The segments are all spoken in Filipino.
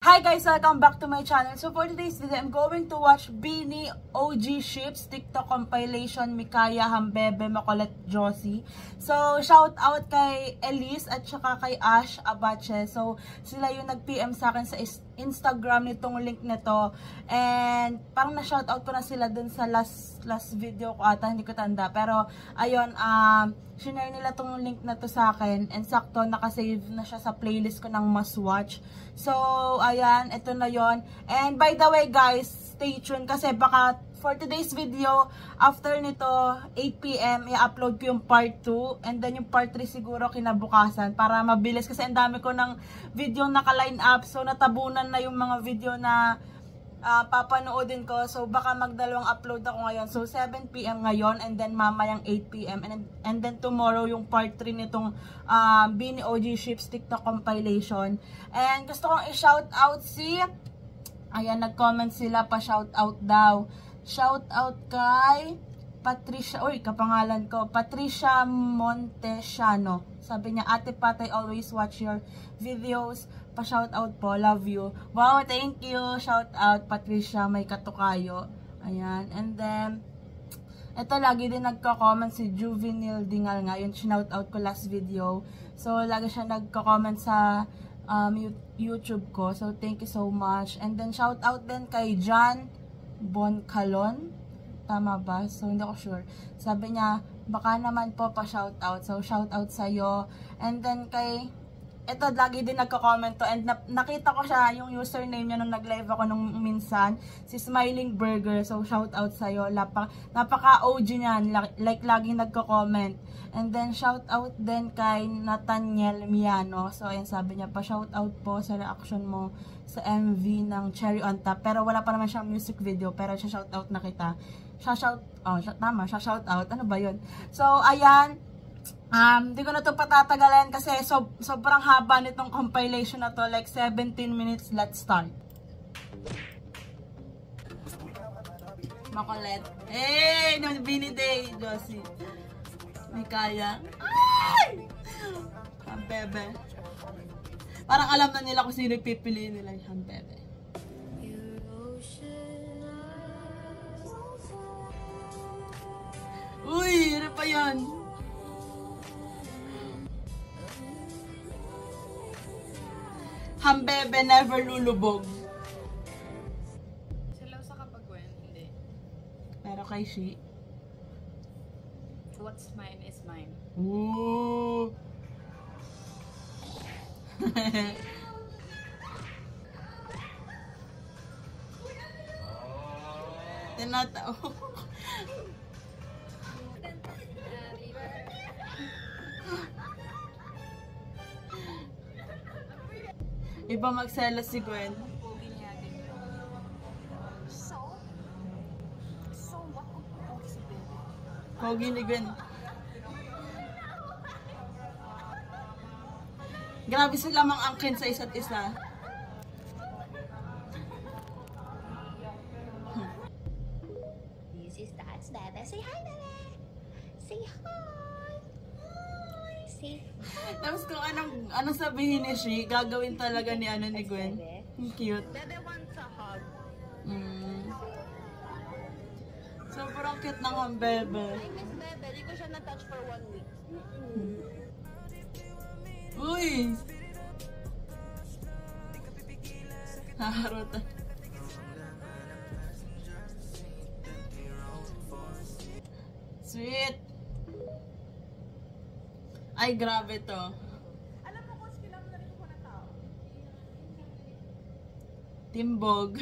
Hi guys! Welcome back to my channel. So for today's video, I'm going to watch Beanie OG Ships TikTok compilation Mikaya, Hambebe, Makulit, Josie. So shout out kay Elise at saka kay Ash Abache. So sila yung nag-PM sa akin sa Instagram nitong link nito. And parang na-shout out ko na sila dun sa last video ko ata, hindi ko tanda. Pero ayun, shinare nila tong link na to sa akin. And sakto, nakasave na siya sa playlist ko ng must watch. So ayan, ito na yon. And by the way guys, stay tuned kasi baka for today's video, after nito 8 PM, i-upload ko yung part 2 and then yung part 3 siguro kinabukasan para mabilis kasi ang dami ko ng video naka-line up. So natabunan na yung mga video na papanoodin ko. So baka magdalawang upload ako ngayon. So 7 PM ngayon and then mamayang 8 PM and then tomorrow yung part 3 nitong Beanie OG Ships TikTok compilation. And gusto kong i-shout out ayan, nag-comment sila pa shout out daw. Shout out kay Patricia, kapangalan ko, Patricia Montesiano. Sabi niya, Ate Pat, I always watch your videos. Pa-shout out po, love you. Wow, thank you. Shout out Patricia, may katukayo. Ayan, and then ito lagi din nagko-comment si Juvenile Dingal nga, yun shout out ko last video. So lagi siya nagko-comment sa YouTube ko. So thank you so much. And then shout out din kay John Boncalon. Tama ba? So hindi ako sure. Sabi niya, baka naman po pa-shout out. So shout out sa'yo. And then kay ito, lagi din nagko-comment to. And nakita ko siya, yung username niya nung nag-live ako nung minsan. Si Smiling Burger. So, shout out sa'yo. Napaka-OG niyan. Like, laging nagko-comment. And then, shout out din kay Nathaniel Miano. So, ayan, sabi niya pa, shout out po sa reaction mo sa MV ng Cherry on Top. Pero wala pa naman siyang music video. Pero shout out na kita. Tama, shout out. Ano ba yun? So, ayan. Di ko na ito patatagalan kasi sobrang haba nitong compilation na to, like 17 minutes. Let's start. Makulit. Hey, no Beanie Day, Josie. Mikaya. Ay! Hambebe. Parang alam na nila kung sino pipiliin nila yung Hambebe. Uy, ano pa yan? Hambebe never lulubog. Salaw sa kapagwen, hindi. Pero kay she. What's mine is mine. Ooh. Tinatao. Iba magselos si Gwen. Pogi niya din. So what kung pogi si Bebe? Pogi ni Gwen. Grabe sila mang angkin sa isa't isa. This is Dad's Bebe. Say hi, Bebe! Say hi! Say hi! Tapos kung anong sabihin ni she, gagawin talaga ni ni Gwen. Cute. Bebe wants a hug. Sobrang cute ng Hambebe. I miss Bebe. Di ko siya na-touch for 1 week. Uy! Naharutan. Sweet! Ay, grabe to. Alam mo kung skill na rin ko na tao. Timbog.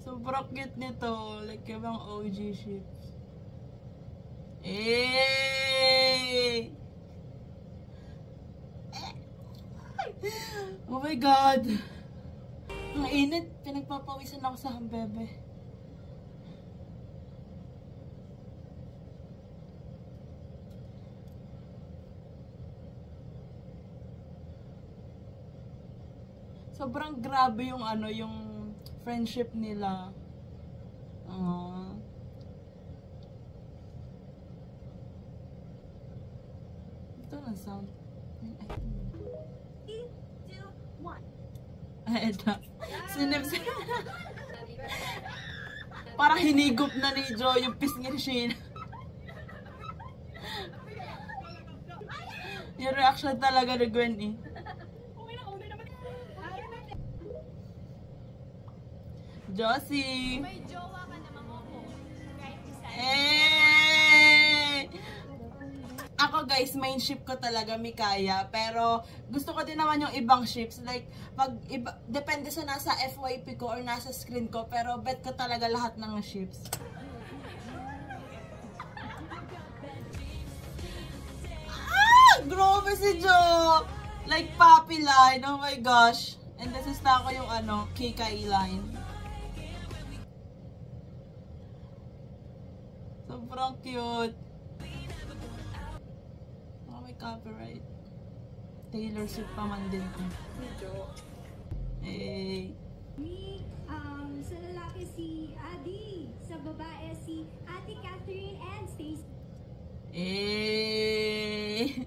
Sobrang cute nito. Like yung mga OG ships. Eh! Oh my God! Ang init. Pinagpapawisan ako sa Hambebe. Sobrang grabe yung yung friendship nila. Ito na sound. Three, two, one. Ay, ito. Parang hinigop na ni Jo yung pisngi ni Sheena. Yung reaction talaga ni Gwen eh. Josie! May jowa ka naman mo po. Kahit isa. Eh! Ako guys, main ship ko talaga Mikaya, pero gusto ko din naman yung ibang ships. Like, depende sa nasa FYP ko or nasa screen ko, pero bet ko talaga lahat ng ships. Ah! Grabe si Jo! Like, Papi line. Oh my gosh. And this is na ako yung Kikai line. Sobrang cute. Oh, may copyright. Taylor Swift pa man din to. Hey. Sa lalaki si Adi, sa babae si Ate Catherine and Stacy. Eh.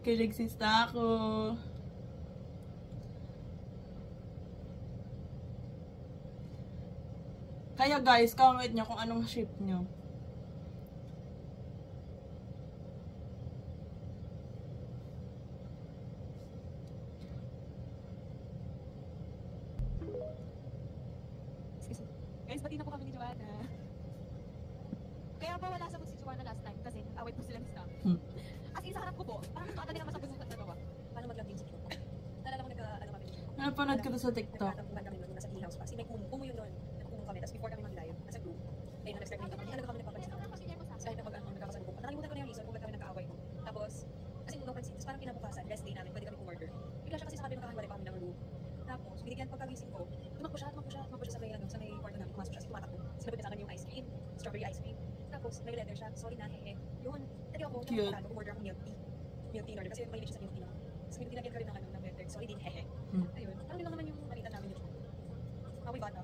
Kinagsista ako. Kaya guys, comment nyo kung anong ship nyo. Guys, pati na po kami ni Joanna. Kaya pa wala sa si Joanna last time kasi away po sila ni Stam. As in, sa harap ko po, parang ito ata din ang masabog sa dalawa. Paano mag-love sa TikTok? Nalala ko kami. Napanood ko to sa TikTok. Nasa tea house pa. Si Mike Kumu yun doon. Nagkukumong kami. Tapos before kami mag-live, nasa group. Ayun, na-start kami. Hindi talaga kami nagpapansin. Kahit na nagkakasalubong. Nakalimutan ko na yung reason kung ba't kami nagkaaway ko. Tapos, kasi no pansin. Tapos parang kinabukasan, rest day namin, pwede kami kumorder. Bigla siya kasi sa kabila nakahiwalay pa kami ng room. Tapos, binigyan pagkagising ko, tumakbo siya sa may kwarto namin. Pumasok siya, tumatakbo. Sinabot niya sa akin yung ice cream, strawberry ice cream. Tapos, may letter siya, sorry na, Yun. Tagi ako, Cute. kumorder akong milk tea. Milk tea in order. Kasi mahilig siya sa milk tea. Tapos, binigyan ka rin ng letter, sorry din, Ayun. Parang yun lang naman yung nakita namin yun. Amoy bata.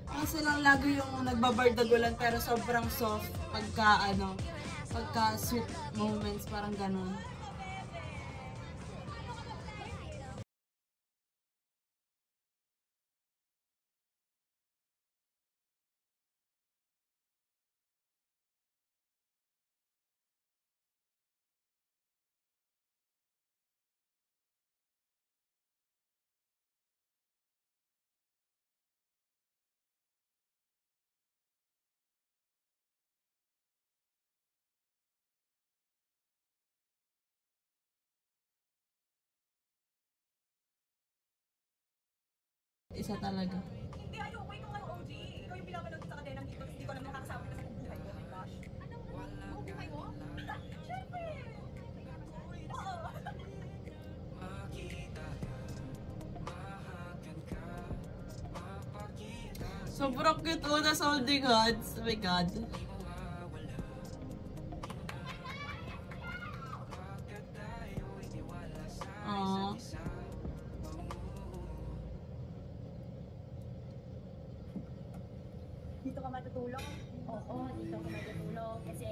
Kasi lang lagi yung nagbabardagulan pero sobrang soft pagka sweet moments, parang ganun. Isa talaga. Hindi, ayaw. Wait ko kayo, OG. Ikaw yung pinapanood sa kadena dito. Hindi ko alam nakakasama na sa buhay ko. Oh my gosh. Anong buhay mo? Siyempre! Oo. Sobrang cute na sounding gods. Oh my god. Aww. Dito ka matutulog? Oo, dito ako matutulog kasi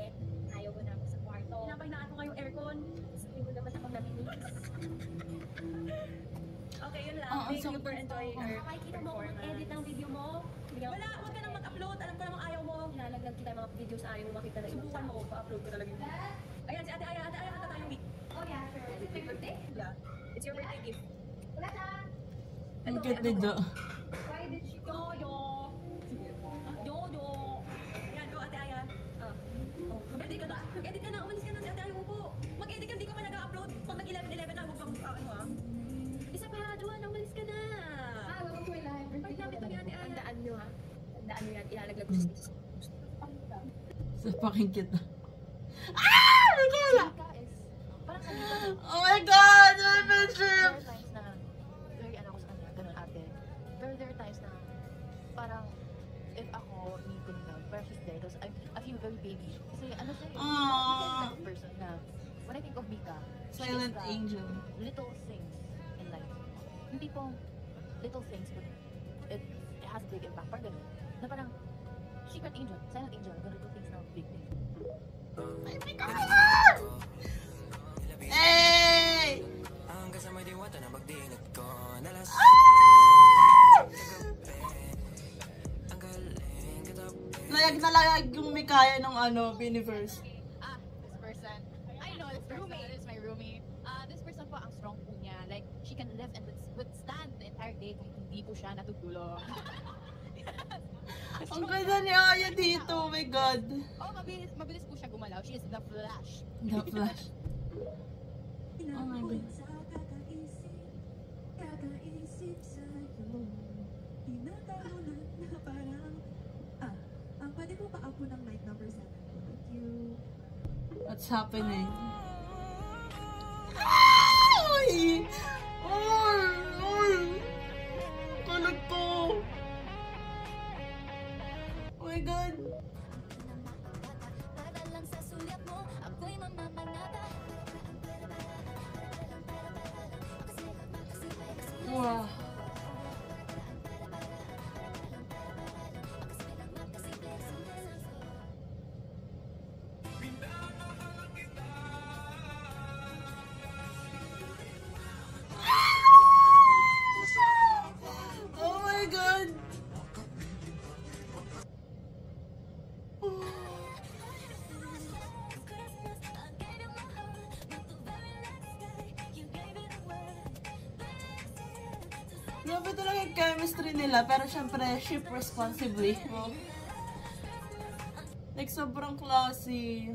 ayaw ko na ako sa kwarto. Pinapahinaan ko ngayong aircon. Sabi mo naman ako naminig. Okay, yun lang. Oo, Thank you so- for enjoying our Makikita mo kung edit ang video mo. Wala, huwag ka nang mag-upload. Alam ko namang ayaw mo. Nilalaglag kita yung mga videos ayaw mo makita na Subukan mo, pa-upload ko talaga yung video. Ayan, si Ate Aya, kanta tayong week. Oh yeah, sure. Is it my birthday? Yeah. It's your birthday gift. Wala na. Ang cute ni Jo. Why did she go? Jojo. Yan, go Ate Aya. Mag-edit ka na. Mag-edit ka na. Umalis ka na si Ate Aya po. Mag-edit ka, hindi ka pa nag-upload. Pag nag-11-11 na, huwag kang Isa pa, Joanne, umalis ka na. Welcome to my life. Pag namin ito ni Ate Aya. Tandaan nyo ha. Tandaan nyo yan. Ilalaglag ko sa status. So fucking cute na. Ah! Nagkala! Chika is, parang kanina. Oh my god! My best There trip! are times na, very ano ko sa kanya, ganun ate. Pero there are times na, parang, if ako need to love, pero she's there, tapos I feel very baby. Kasi ano siya, Aww. kind of person na, when I think of Mika, Silent she's the angel. little things in life. Hindi po little things, but it has a big impact. Parang ganun. Na parang, secret angel, silent angel, the little things na big thing. Oh my god! ano, Biniverse. This person. I know this person. This is my roomie. This person po, ang strong po niya. Like, she can live and withstand the entire day kahit hindi po siya natutulog. Ang ganda ni Aya dito, oh my God. Oh, mabilis po siya gumalaw. She is the Flash. The Flash. Oh my God. Kakaisip sa'yo, tinatalunan na parang, pwede po pa ako ng night number 7. Thank you. What's happening? Ay! Ay! Ay! Kalag ko! Oh my God! Wow! Oh my God! Grabe talaga yung chemistry nila, pero syempre, ship responsibly. Oh. Like, sobrang classy.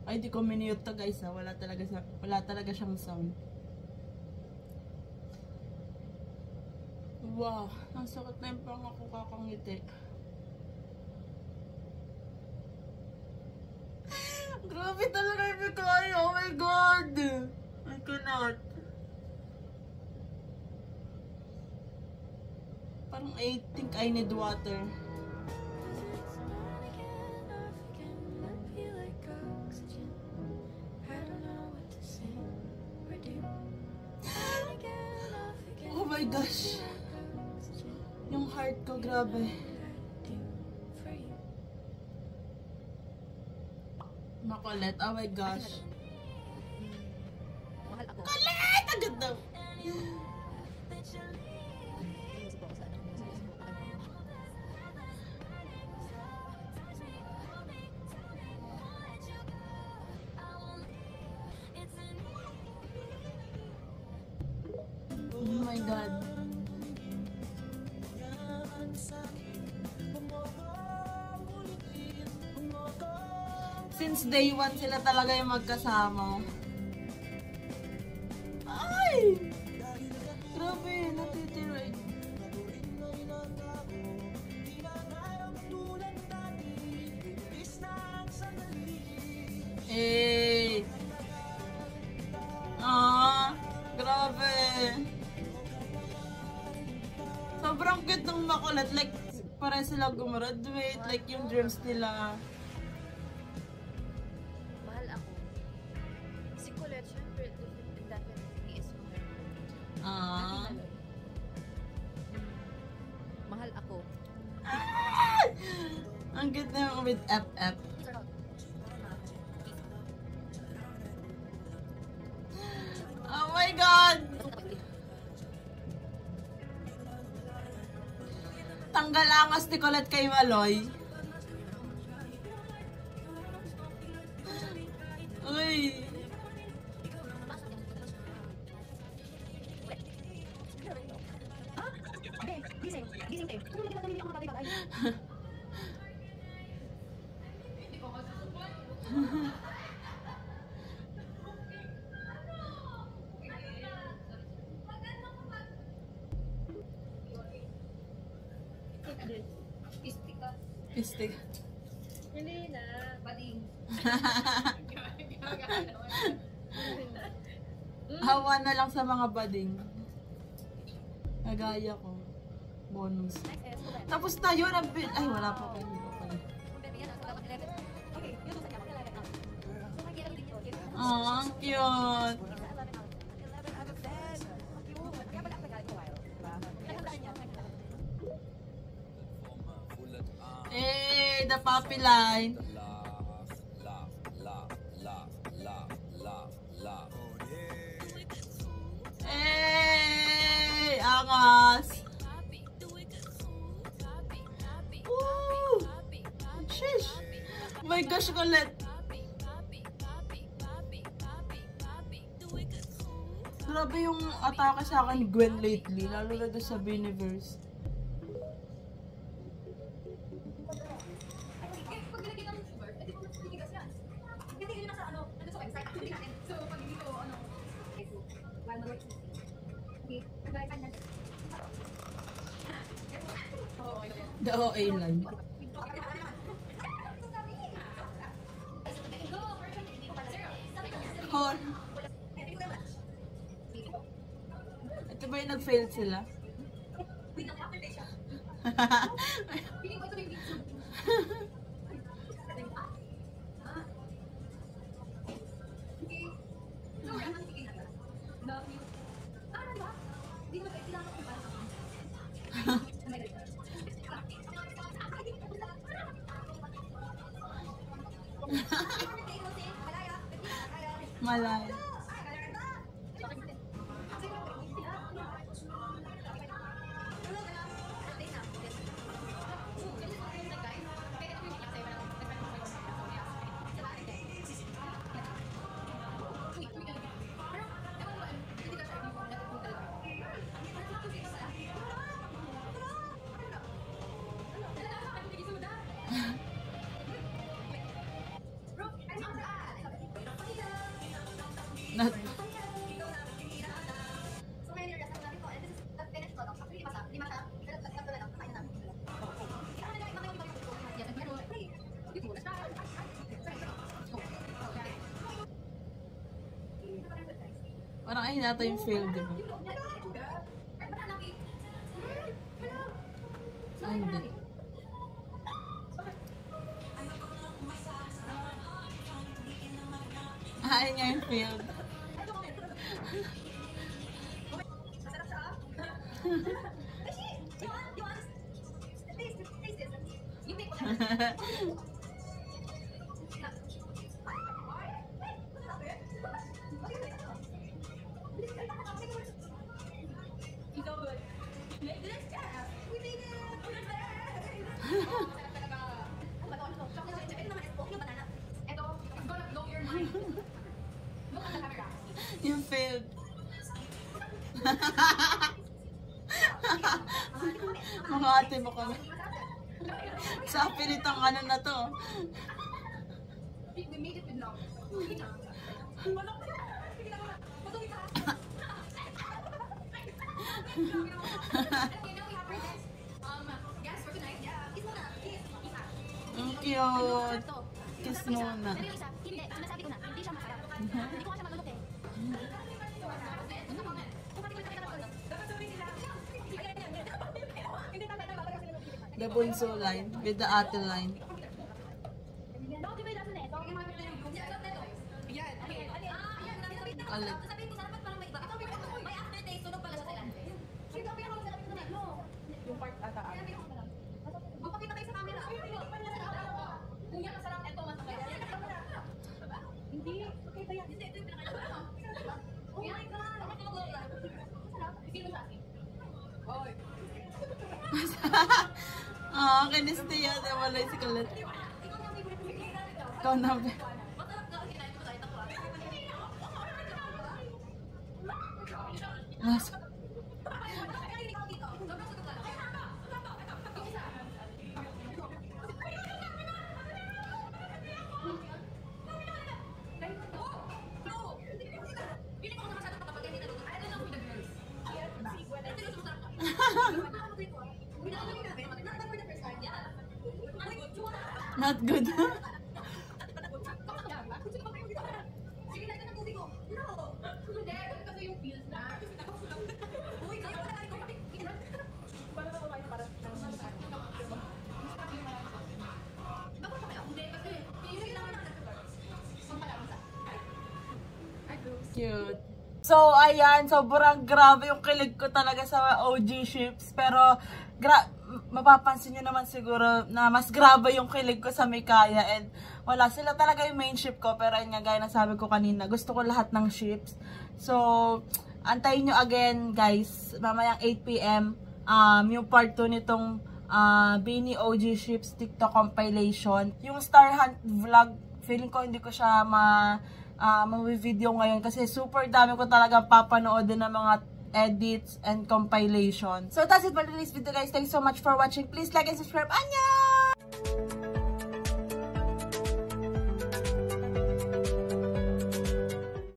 Ay, di ko minute to guys ha. Wala talaga siyang sound. Wow, ang sakit na yung pang ako kakangiti. Grabe talaga yung Mikaya. Oh my God! I cannot. Parang I think I need water. Oh my gosh. Yung heart ko, grabe. Makulit. Oh my gosh. Mahal ako. Kulit! Ang ganda. Music ako sa ano. Oh my God. Since day one sila talaga yung magkasama. Ay! Grabe, natitirig. Eh! Grabe. Sobrang cute ng makulit. Like, para sila gumraduate. Like, yung dreams nila. Mahal ako. Si Colette, syempre, definitely is mahal. Mahal ako. Ang cute na yung with FF. Oh my God! Tanggal angas ni Colette kay Maloy. Uy! Gising tayo. Kung hindi ka nalili ako matay-patay. Pistig. Hindi na, bading. Hawa na lang sa mga bading. Nagaya ko. Bonus. Tapos na yun. Ay, wala pa pa. Oh, ang cute. Eh, the puppy line. Eh, angas. my gosh, Colette. Grabe yung atake sa akin ni Gwen lately, lalo na doon sa Biniverse. The OA line. Hon. Ito ba yung nag-fail sila? Malay. Not parang ay nata yung fail, di ba? Ay, hindi. Ay, nga yung failed. You failed. Mga ate mo kami. Sa pinitang ano na to. Ang cute. Kiss muna. Hindi, sinasabi ko na, hindi siya masarap. Hindi ko nga siya malulok eh. The bunso line with the ate line. Ulit. Yung part ata. Magpakita kayo sa camera. Kung yan masarap, eto masarap. Hindi. Okay ba yan? Hindi, ito yung pinakailangan. Oh my God! Bakit mo masarap? Hindi mo sa akin. Oy. Ah, kinis niya. Nawala si Colette. Ikaw na. Nasa. Not good. Cute. So, ayan. Sobrang grabe yung kilig ko talaga sa OG ships. Pero, mapapansin nyo naman siguro na mas grabe yung kilig ko sa Mikaya. And wala, sila talaga yung main ship ko. Pero yun nga, gaya na sabi ko kanina, gusto ko lahat ng ships. So, antayin nyo again, guys. Mamayang 8 PM, yung part 2 nitong Beanie OG Ships TikTok compilation. Yung Star Hunt vlog, feeling ko hindi ko siya ma-video ngayon kasi super dami ko talaga papanood din ng mga edits and compilation. So that's it for today's video guys. Thanks so much for watching. Please like and subscribe. Annyeong!